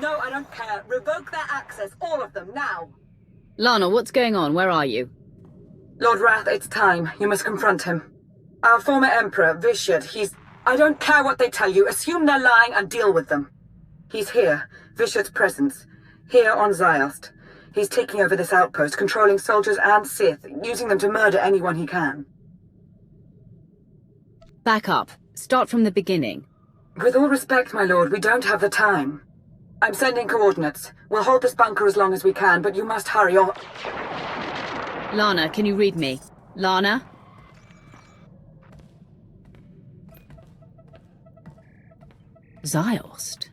No, I don't care. Revoke their access, all of them, now! Lana, what's going on? Where are you? Lord Wrath, it's time. You must confront him. Our former Emperor, Vishad, I don't care what they tell you. Assume they're lying and deal with them. He's here. Vishad's presence. Here on Ziost. He's taking over this outpost, controlling soldiers and Sith, using them to murder anyone he can. Back up. Start from the beginning. With all respect, my lord, we don't have the time. I'm sending coordinates. We'll hold this bunker as long as we can, but you must hurry or... Lana, can you read me? Lana? Ziost?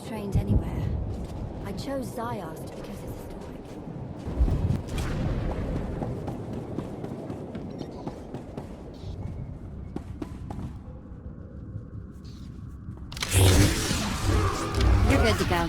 Trained anywhere. I chose Ziost because it's historic. You're good to go.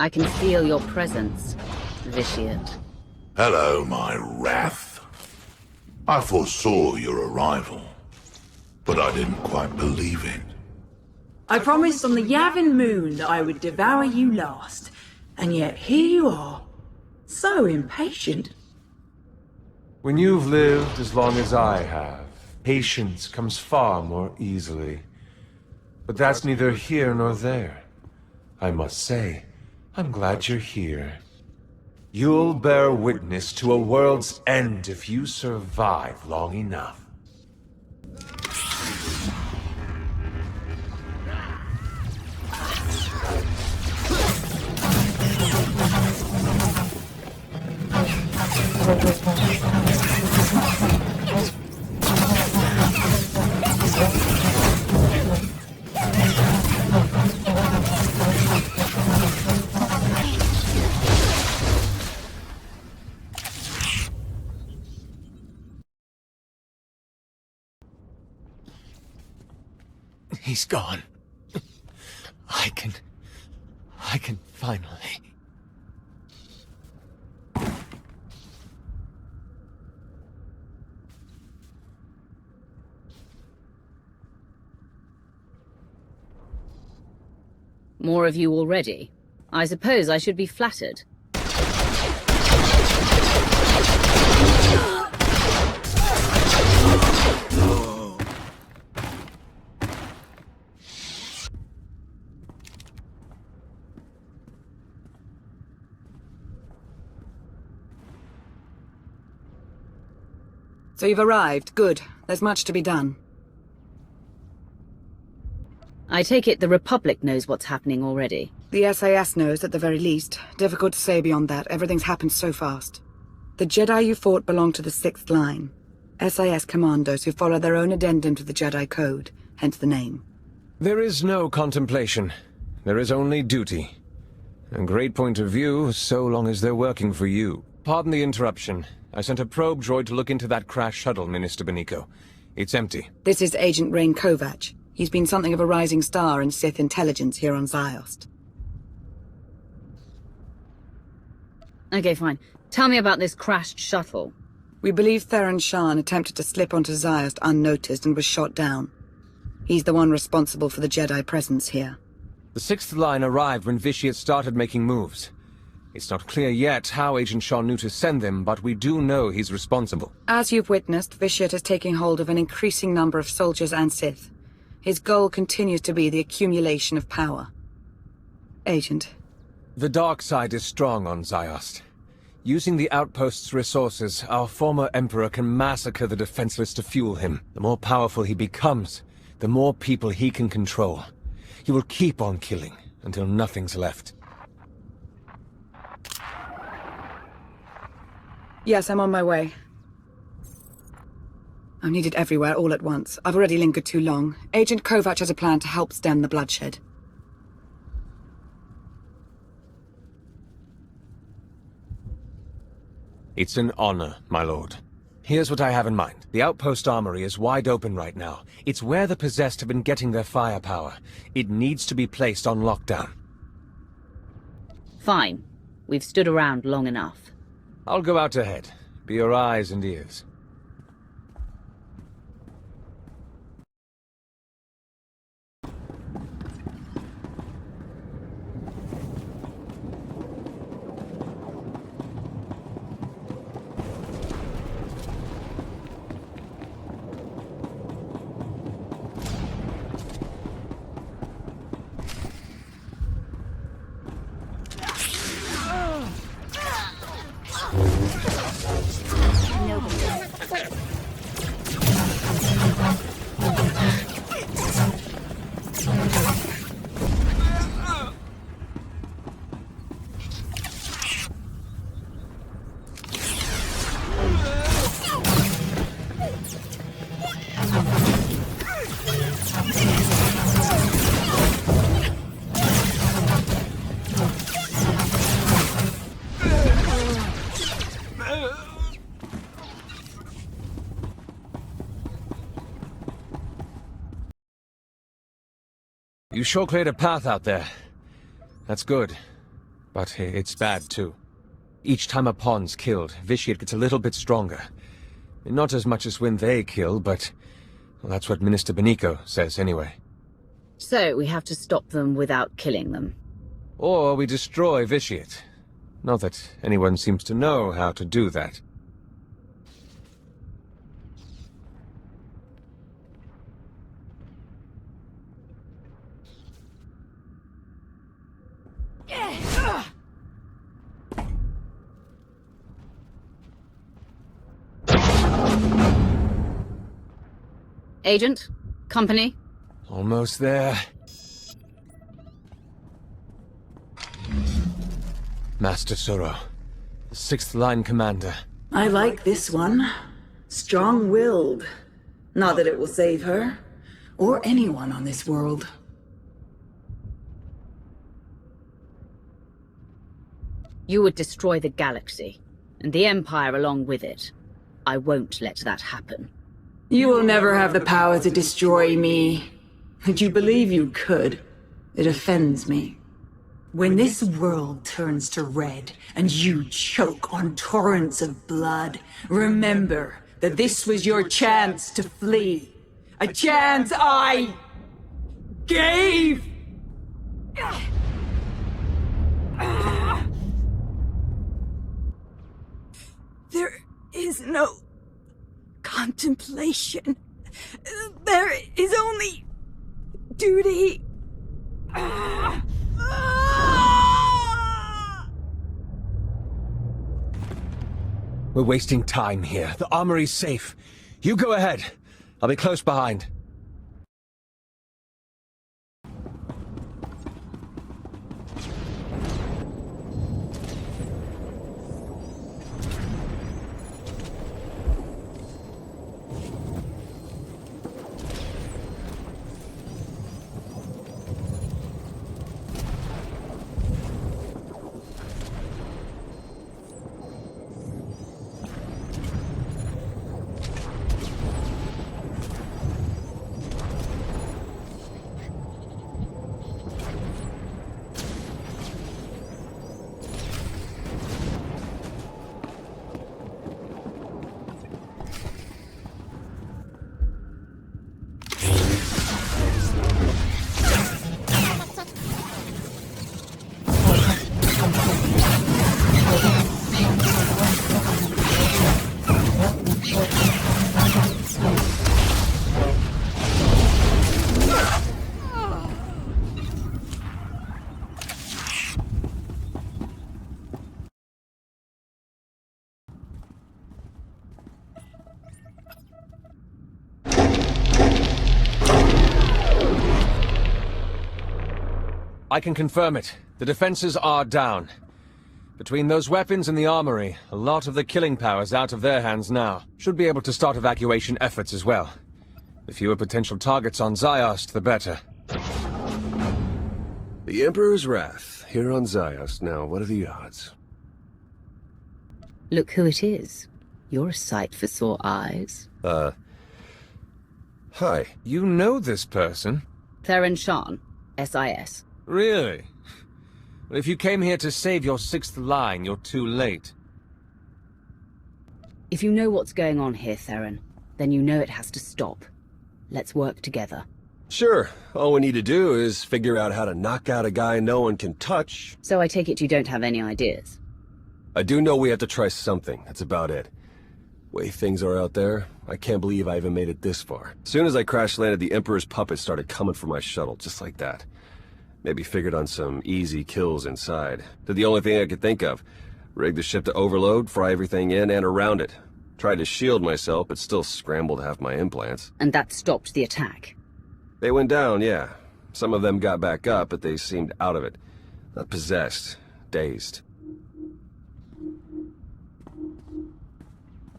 I can feel your presence, Vitiate. Hello, my wrath. I foresaw your arrival, but I didn't quite believe it. I promised on the Yavin moon that I would devour you last, and yet here you are. So impatient. When you've lived as long as I have, patience comes far more easily. But that's neither here nor there. I must say, I'm glad you're here. You'll bear witness to a world's end if you survive long enough. He's gone. I can finally... More of you already? I suppose I should be flattered. So you've arrived. Good. There's much to be done. I take it the Republic knows what's happening already. The SAS knows, at the very least. Difficult to say beyond that. Everything's happened so fast. The Jedi you fought belong to the 6th line. SAS commandos who follow their own addendum to the Jedi Code, hence the name. There is no contemplation. There is only duty. A great point of view, so long as they're working for you. Pardon the interruption. I sent a probe droid to look into that crash shuttle, Minister Beniko. It's empty. This is Agent Rain Kovac. He's been something of a rising star in Sith intelligence here on Ziost. Okay, fine. Tell me about this crashed shuttle. We believe Theron Shan attempted to slip onto Ziost unnoticed and was shot down. He's the one responsible for the Jedi presence here. The Sixth Line arrived when Vitiate started making moves. It's not clear yet how Agent Shaw knew to send them, but we do know he's responsible. As you've witnessed, Vitiate is taking hold of an increasing number of soldiers and Sith. His goal continues to be the accumulation of power. Agent. The dark side is strong on Ziost. Using the outpost's resources, our former Emperor can massacre the defenseless to fuel him. The more powerful he becomes, the more people he can control. He will keep on killing until nothing's left. Yes, I'm on my way. I'm needed everywhere all at once. I've already lingered too long. Agent Kovac has a plan to help stem the bloodshed. It's an honor, my lord. Here's what I have in mind. The outpost armory is wide open right now. It's where the possessed have been getting their firepower. It needs to be placed on lockdown. Fine. We've stood around long enough. I'll go out ahead. Be your eyes and ears. You sure cleared a path out there. That's good. But it's bad, too. Each time a pawn's killed, Vitiate gets a little bit stronger. Not as much as when they kill, but... well, that's what Minister Benico says, anyway. So, we have to stop them without killing them. Or we destroy Vitiate. Not that anyone seems to know how to do that. Agent? Company? Almost there. Master Soro, the Sixth Line Commander. I like this one. Strong-willed. Not that it will save her, or anyone on this world. You would destroy the galaxy, and the Empire along with it. I won't let that happen. You will never have the power to destroy me. But you believe you could. It offends me. When this world turns to red, and you choke on torrents of blood, remember that this was your chance to flee. A chance I... gave! There is no... contemplation. There is only... duty. We're wasting time here. The armory's safe. You go ahead. I'll be close behind. I can confirm it. The defenses are down. Between those weapons and the armory, a lot of the killing power's out of their hands now. Should be able to start evacuation efforts as well. The fewer potential targets on Ziost, the better. The Emperor's Wrath, here on Ziost. Now, what are the odds? Look who it is. You're a sight for sore eyes. Hi. You know this person? Theron Shan, SIS. Really? Well, if you came here to save your sixth line, you're too late. If you know what's going on here, Theron, then you know it has to stop. Let's work together. Sure. All we need to do is figure out how to knock out a guy no one can touch. So I take it you don't have any ideas? I do know we have to try something. That's about it. Way things are out there, I can't believe I even made it this far. As soon as I crash-landed, the Emperor's puppets started coming for my shuttle, just like that. Maybe figured on some easy kills inside. Did the only thing I could think of. Rig the ship to overload, fry everything in and around it. Tried to shield myself, but still scrambled half my implants. And that stopped the attack? They went down, yeah. Some of them got back up, but they seemed out of it. Not possessed. Dazed.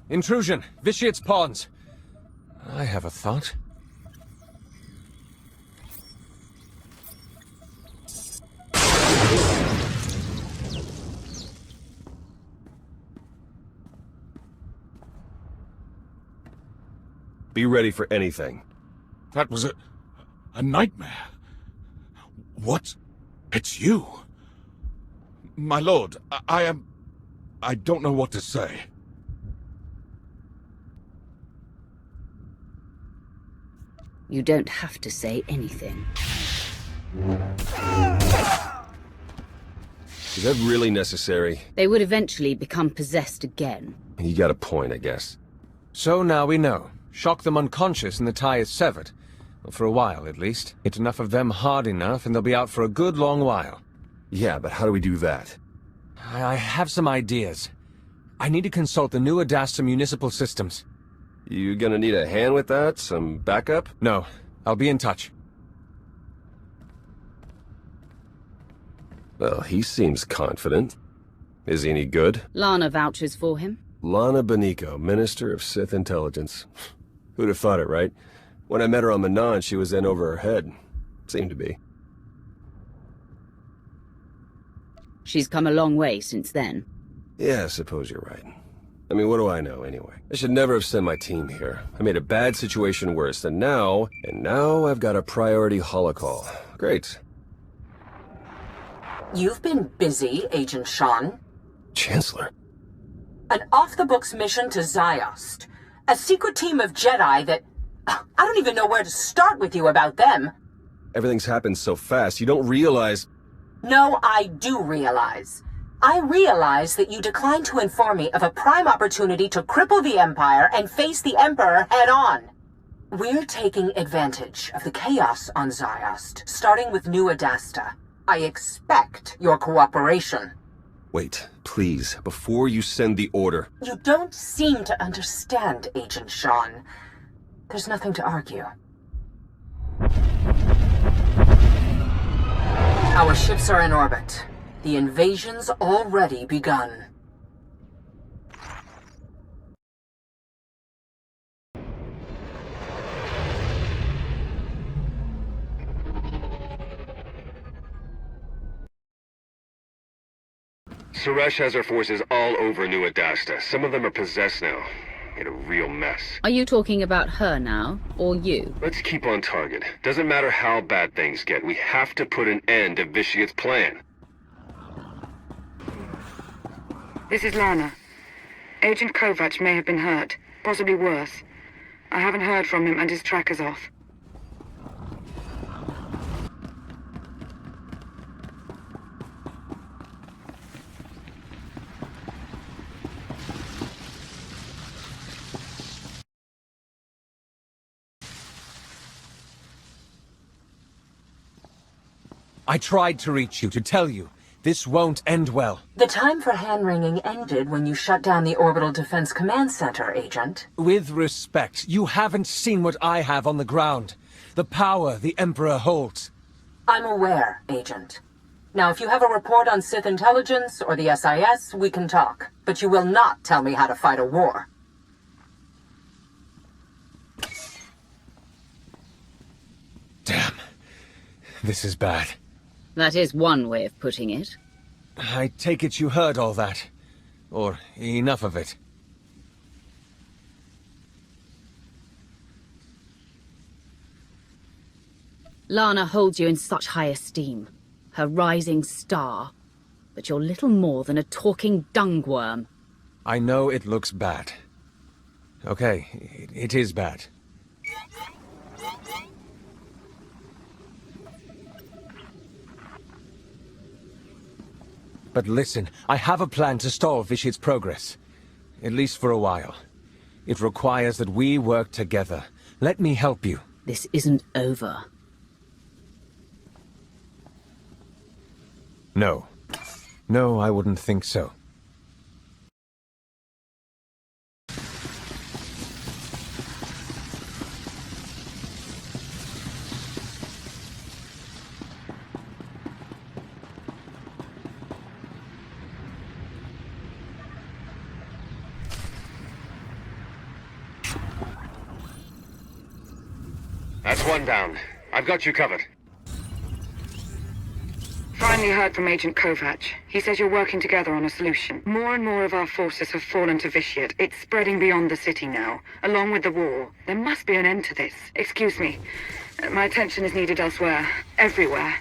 Intrusion! Vitiate's pawns! I have a thought. Be ready for anything. That was a nightmare. What? It's you. My lord, I don't know what to say. You don't have to say anything. Is that really necessary? They would eventually become possessed again. You got a point, I guess. So now we know. Shock them unconscious and the tie is severed. Well, for a while, at least. Hit enough of them hard enough and they'll be out for a good long while. Yeah, but how do we do that? I have some ideas. I need to consult the new Adasta municipal systems. You gonna need a hand with that? Some backup? No. I'll be in touch. Well, he seems confident. Is he any good? Lana vouches for him. Lana Beniko, Minister of Sith Intelligence. Who'd have thought it, right? When I met her on Manon, she was in over her head. Seemed to be. She's come a long way since then. Yeah, I suppose you're right. I mean, what do I know, anyway? I should never have sent my team here. I made a bad situation worse, and now I've got a priority holocall. Great. You've been busy, Agent Shan. Chancellor. An off-the-books mission to Ziost. A secret team of Jedi that... I don't even know where to start with you about them. Everything's happened so fast, you don't realize... No, I do realize. I realize that you declined to inform me of a prime opportunity to cripple the Empire and face the Emperor head-on. We're taking advantage of the chaos on Ziost, starting with New Adasta. I expect your cooperation. Wait, please, before you send the order... You don't seem to understand, Agent Shan. There's nothing to argue. Our ships are in orbit. The invasion's already begun. Suresh has her forces all over New Adasta. Some of them are possessed now. Made a real mess. Are you talking about her now, or you? Let's keep on target. Doesn't matter how bad things get, we have to put an end to Vitiate's plan. This is Lana. Agent Kovac may have been hurt, possibly worse. I haven't heard from him and his tracker's off. I tried to reach you, to tell you. This won't end well. The time for hand-wringing ended when you shut down the Orbital Defense Command Center, Agent. With respect, you haven't seen what I have on the ground. The power the Emperor holds. I'm aware, Agent. Now, if you have a report on Sith intelligence or the SIS, we can talk. But you will not tell me how to fight a war. Damn. This is bad. That is one way of putting it. I take it you heard all that. Or enough of it. Lana holds you in such high esteem. Her rising star. But you're little more than a talking dungworm. I know it looks bad. Okay, it is bad. But listen, I have a plan to stall Vishit's progress. At least for a while. It requires that we work together. Let me help you. This isn't over. No. No, I wouldn't think so. That's one down. I've got you covered. Finally heard from Agent Kovac. He says you're working together on a solution. More and more of our forces have fallen to Vitiate. It's spreading beyond the city now, along with the war. There must be an end to this. Excuse me. My attention is needed elsewhere. Everywhere.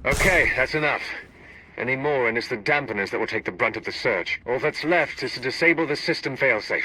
Okay, that's enough. Any more and it's the dampeners that will take the brunt of the surge. All that's left is to disable the system failsafe.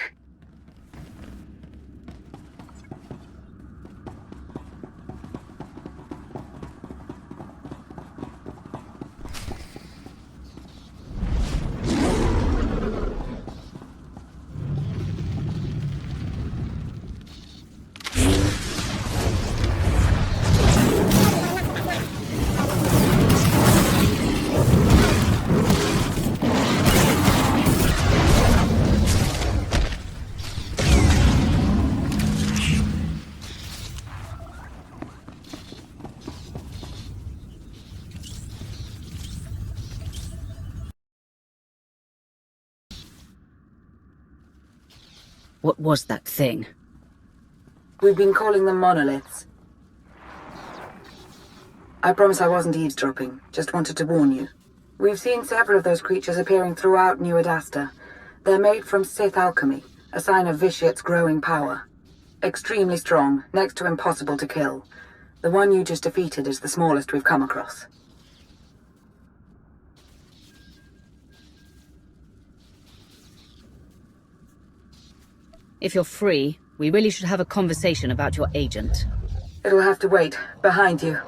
What was that thing? We've been calling them monoliths. I promise I wasn't eavesdropping, just wanted to warn you. We've seen several of those creatures appearing throughout New Adasta. They're made from Sith alchemy, a sign of Vitiate's growing power. Extremely strong, next to impossible to kill. The one you just defeated is the smallest we've come across. If you're free, we really should have a conversation about your agent. It'll have to wait. Behind you.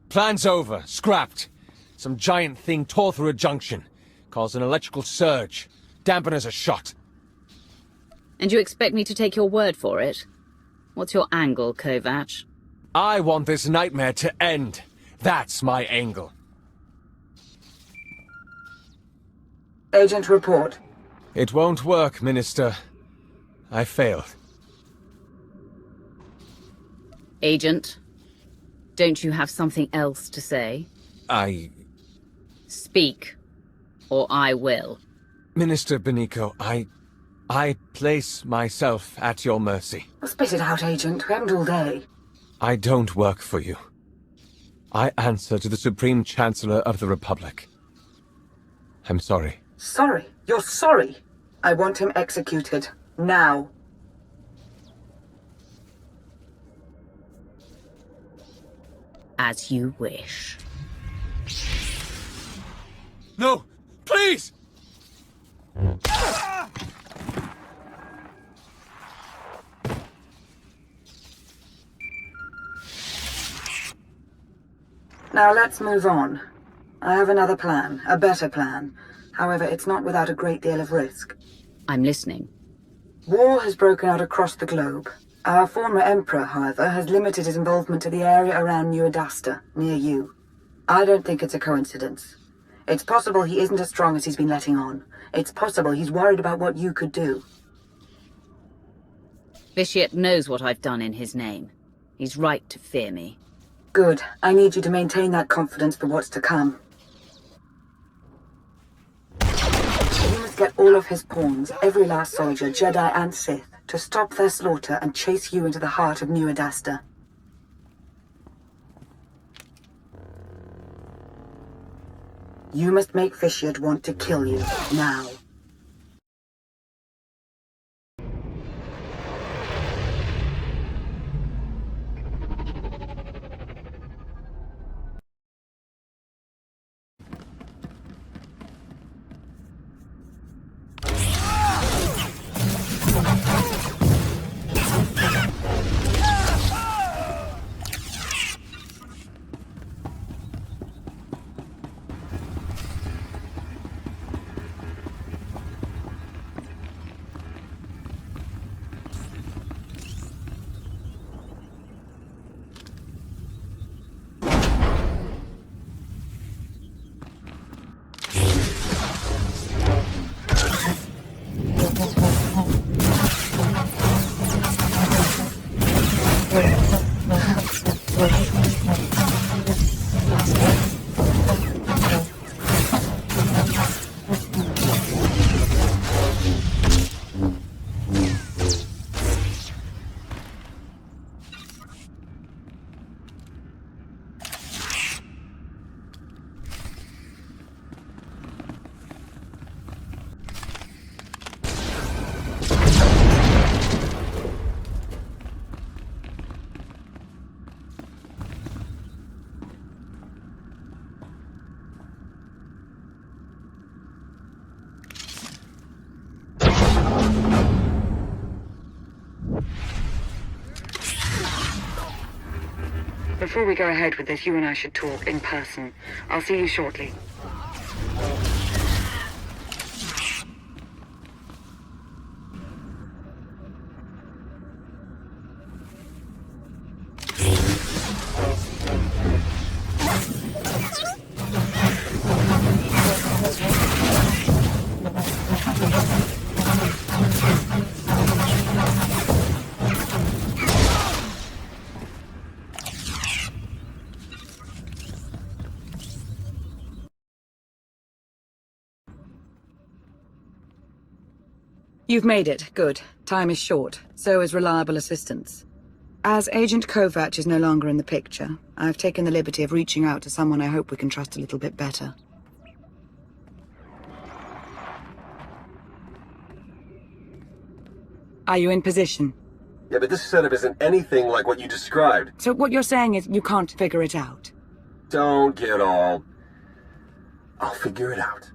Plan's over. Scrapped. Some giant thing tore through a junction. Caused an electrical surge. Dampeners are shot. And you expect me to take your word for it? What's your angle, Kovac? I want this nightmare to end. That's my angle. Agent, report. It won't work, Minister. I failed. Agent, don't you have something else to say? Speak, or I will. Minister Benico, I place myself at your mercy. Spit it out, Agent. We haven't all day. I don't work for you. I answer to the Supreme Chancellor of the Republic. I'm sorry. Sorry? You're sorry? I want him executed. Now. As you wish. No! Please! Now let's move on. I have another plan, a better plan. However, it's not without a great deal of risk. I'm listening. War has broken out across the globe. Our former Emperor, however, has limited his involvement to the area around New Adasta, near you. I don't think it's a coincidence. It's possible he isn't as strong as he's been letting on. It's possible he's worried about what you could do. Vitiate knows what I've done in his name. He's right to fear me. Good. I need you to maintain that confidence for what's to come. You must get all of his pawns, every last soldier, Jedi and Sith, to stop their slaughter and chase you into the heart of New Adasta. You must make Vitiate want to kill you, now. Before we go ahead with this, you and I should talk in person. I'll see you shortly. You've made it. Good. Time is short. So is reliable assistance. As Agent Kovac is no longer in the picture, I've taken the liberty of reaching out to someone I hope we can trust a little bit better. Are you in position? Yeah, but this setup isn't anything like what you described. So what you're saying is you can't figure it out? Don't get all... I'll figure it out.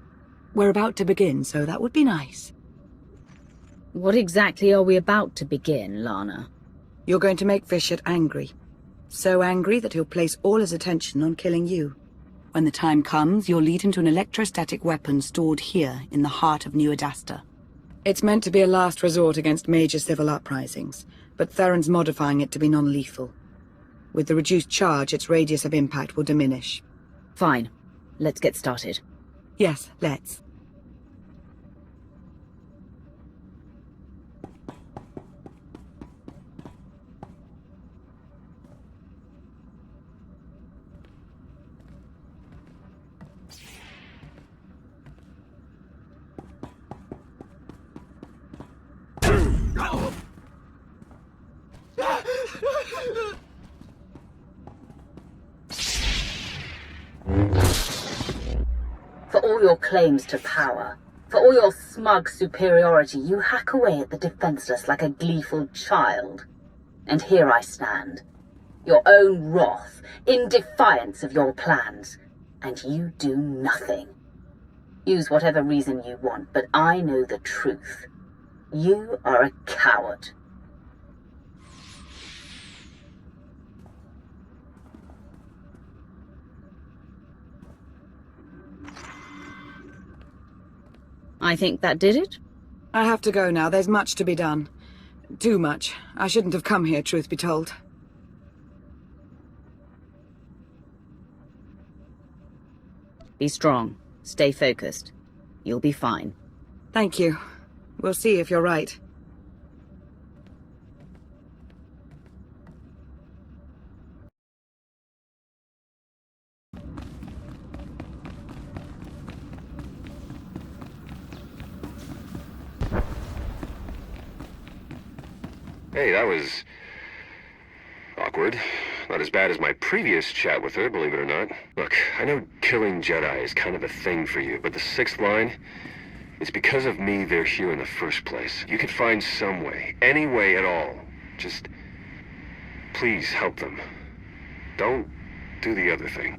We're about to begin, so that would be nice. What exactly are we about to begin, Lana? You're going to make Vitiate angry. So angry that he'll place all his attention on killing you. When the time comes, you'll lead him to an electrostatic weapon stored here in the heart of New Adasta. It's meant to be a last resort against major civil uprisings, but Theron's modifying it to be non-lethal. With the reduced charge, its radius of impact will diminish. Fine. Let's get started. Yes, let's. For all your claims to power, for all your smug superiority, you hack away at the defenseless like a gleeful child. And here I stand, your own wrath, in defiance of your plans, and you do nothing. Use whatever reason you want, but I know the truth. You are a coward. I think that did it? I have to go now. There's much to be done. Too much. I shouldn't have come here, truth be told. Be strong. Stay focused. You'll be fine. Thank you. We'll see if you're right. Hey, that was... awkward. Not as bad as my previous chat with her, believe it or not. Look, I know killing Jedi is kind of a thing for you, but the sixth line... it's because of me they're here in the first place. You could find some way, any way at all. Just... please help them. Don't do the other thing.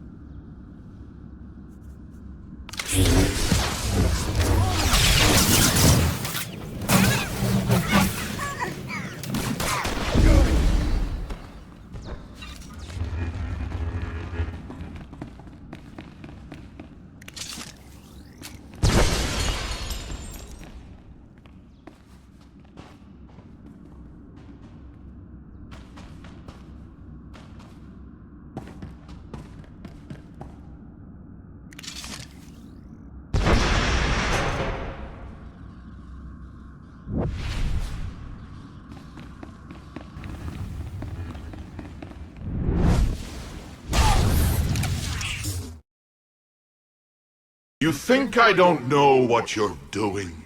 You think I don't know what you're doing?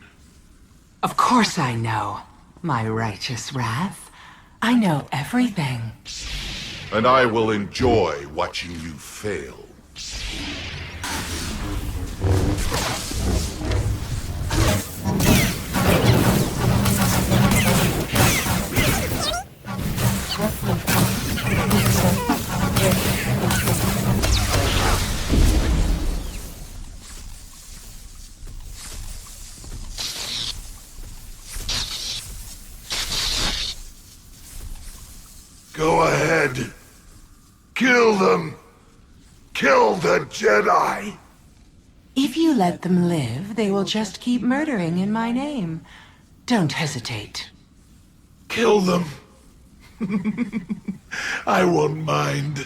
Of course I know, my righteous wrath. I know everything. And I will enjoy watching you fail. Go ahead. Kill them. Kill the Jedi. If you let them live, they will just keep murdering in my name. Don't hesitate. Kill them. I won't mind.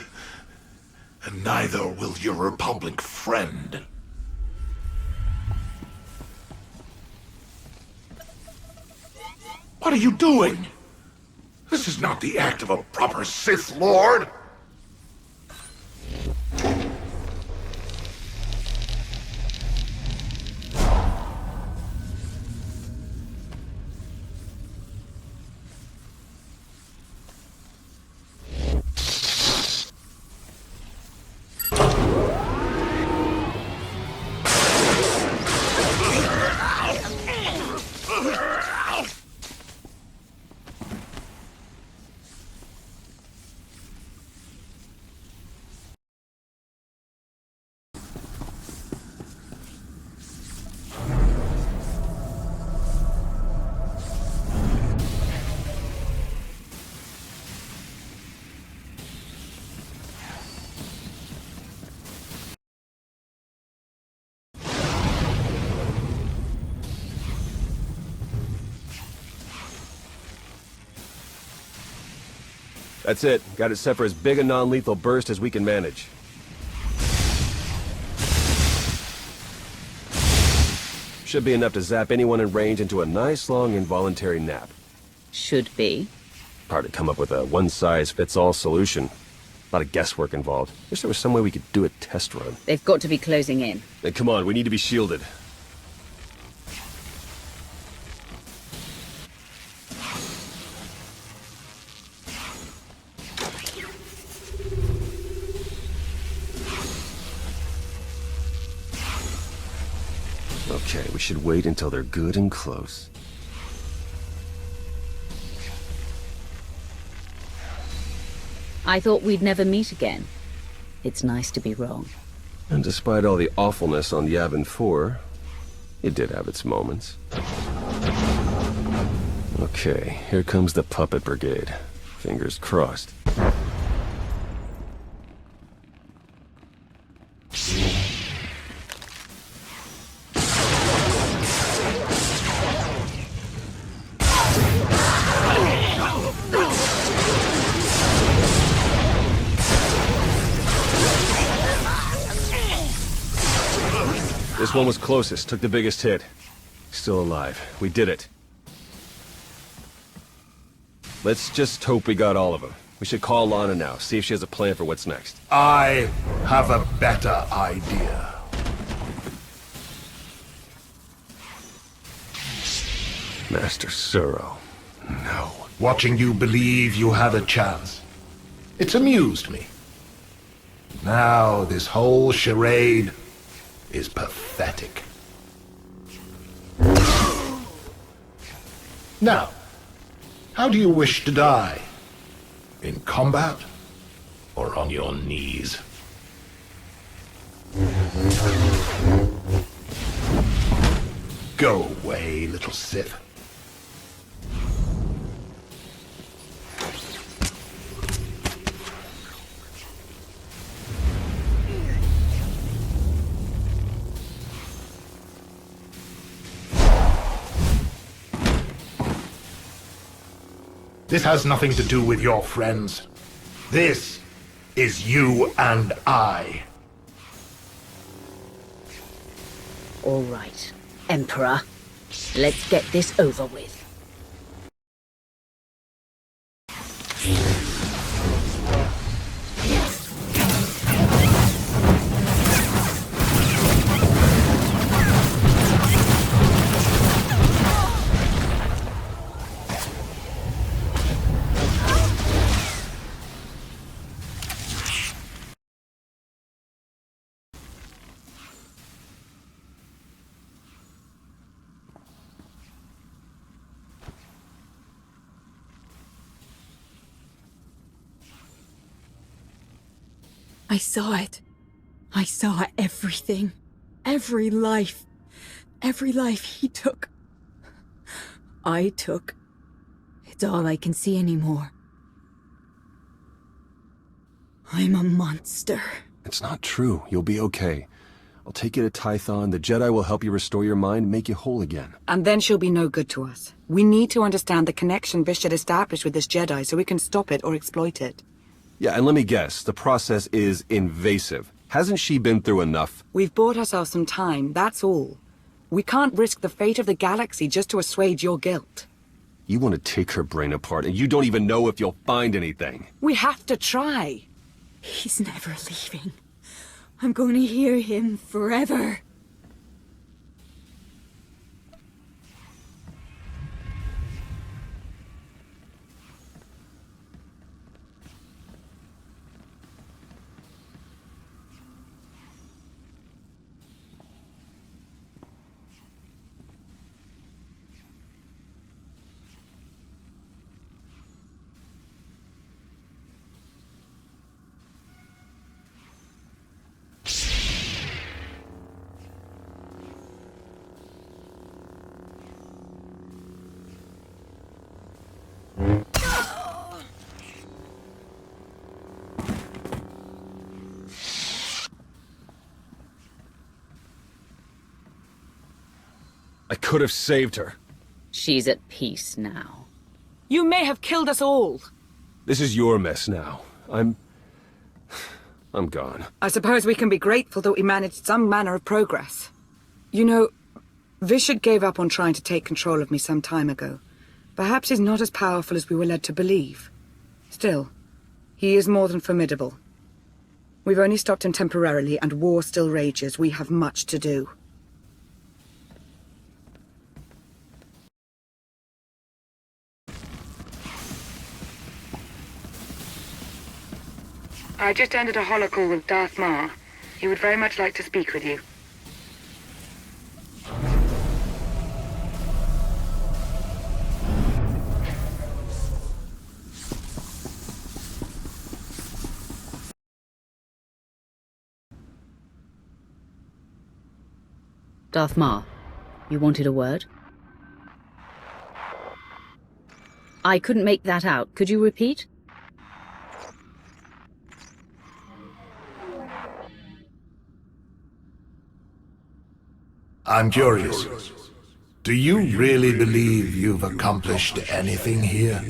And neither will your Republic friend. What are you doing? This is not the act of a proper Sith Lord! That's it. Got it set for as big a non-lethal burst as we can manage. Should be enough to zap anyone in range into a nice long involuntary nap. Should be. Hard to come up with a one-size-fits-all solution. A lot of guesswork involved. Wish there was some way we could do a test run. They've got to be closing in. Then come on, we need to be shielded. Okay, we should wait until they're good and close. I thought we'd never meet again. It's nice to be wrong. And despite all the awfulness on Yavin 4, it did have its moments. Okay, here comes the Puppet Brigade. Fingers crossed. This one was closest, took the biggest hit. Still alive. We did it. Let's just hope we got all of them. We should call Lana now, see if she has a plan for what's next. I have a better idea. Master Suro. No. Watching you believe you had a chance. It's amused me. Now this whole charade is pathetic. Now, how do you wish to die? In combat or on your knees? Go away, little Sith. This has nothing to do with your friends. This is you and I. All right, Emperor. Let's get this over with. I saw it. I saw everything. Every life. Every life he took. I took. It's all I can see anymore. I'm a monster. It's not true. You'll be okay. I'll take you to Tython. The Jedi will help you restore your mind, make you whole again. And then she'll be no good to us. We need to understand the connection Bishop established with this Jedi so we can stop it or exploit it. Yeah, and let me guess, the process is invasive. Hasn't she been through enough? We've bought ourselves some time, that's all. We can't risk the fate of the galaxy just to assuage your guilt. You want to take her brain apart, and you don't even know if you'll find anything. We have to try. He's never leaving. I'm going to hear him forever. I could have saved her. She's at peace now. You may have killed us all. This is your mess now. I'm gone. I suppose we can be grateful that we managed some manner of progress. You know, Vishad gave up on trying to take control of me some time ago. Perhaps he's not as powerful as we were led to believe. Still, he is more than formidable. We've only stopped him temporarily, and war still rages. We have much to do. I just ended a holocall with Darth Maul. He would very much like to speak with you. Darth Mar, you wanted a word? I couldn't make that out. Could you repeat? I'm curious. Do you really believe you've accomplished anything here?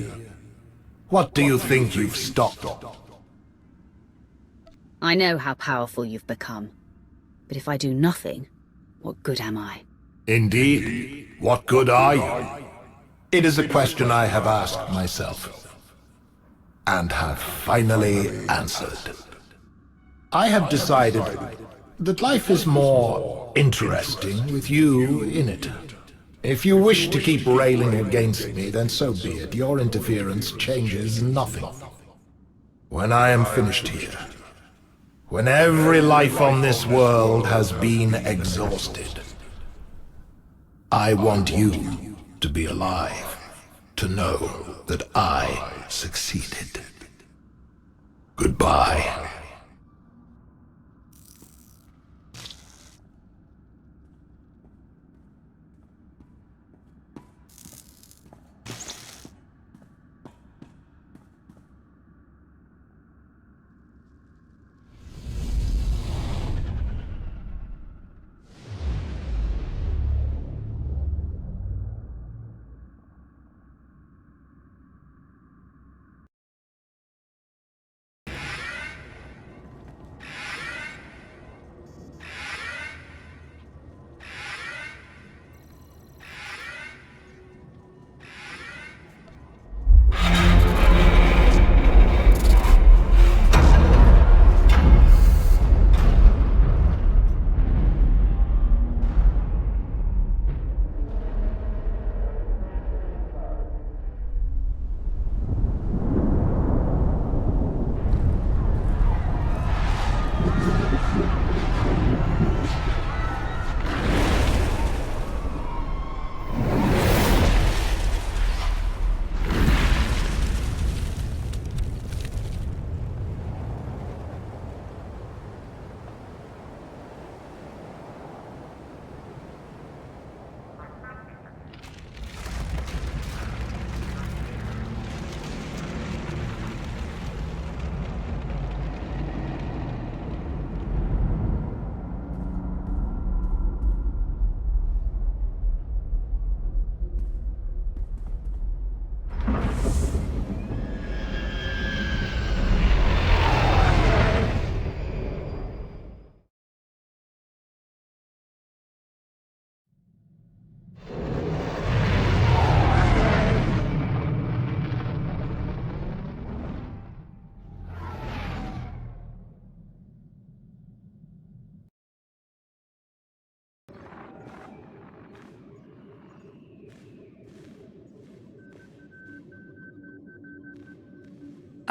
What do you think you've stopped? I know how powerful you've become. But if I do nothing, what good am I? Indeed. What good are you? It is a question I have asked myself, and have finally answered. I have decided that life is more interesting with you in it. If you wish to keep railing against me, then so be it. Your interference changes nothing. When I am finished here, when every life on this world has been exhausted, I want you to be alive, to know that I succeeded. Goodbye.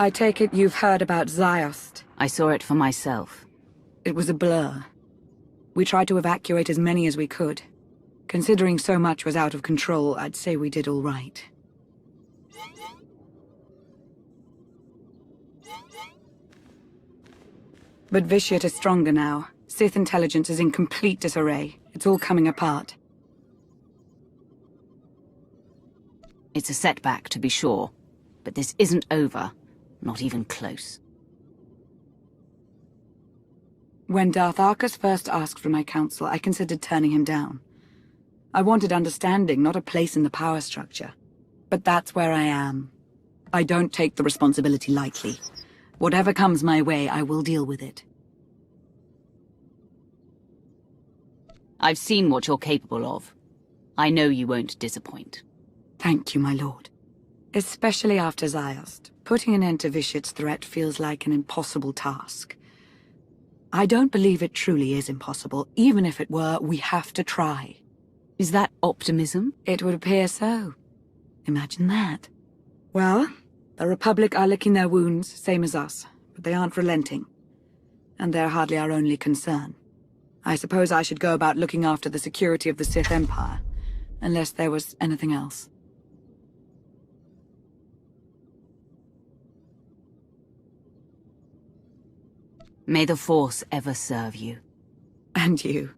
I take it you've heard about Ziost. I saw it for myself. It was a blur. We tried to evacuate as many as we could. Considering so much was out of control, I'd say we did all right. But Vitiate is stronger now. Sith intelligence is in complete disarray. It's all coming apart. It's a setback, to be sure. But this isn't over. Not even close. When Darth Arcus first asked for my counsel, I considered turning him down. I wanted understanding, not a place in the power structure. But that's where I am. I don't take the responsibility lightly. Whatever comes my way, I will deal with it. I've seen what you're capable of. I know you won't disappoint. Thank you, my lord. Especially after Ziost. Putting an end to Vitiate's threat feels like an impossible task. I don't believe it truly is impossible. Even if it were, we have to try. Is that optimism? It would appear so. Imagine that. Well, the Republic are licking their wounds, same as us, but they aren't relenting. And they're hardly our only concern. I suppose I should go about looking after the security of the Sith Empire, unless there was anything else. May the Force ever serve you. And you.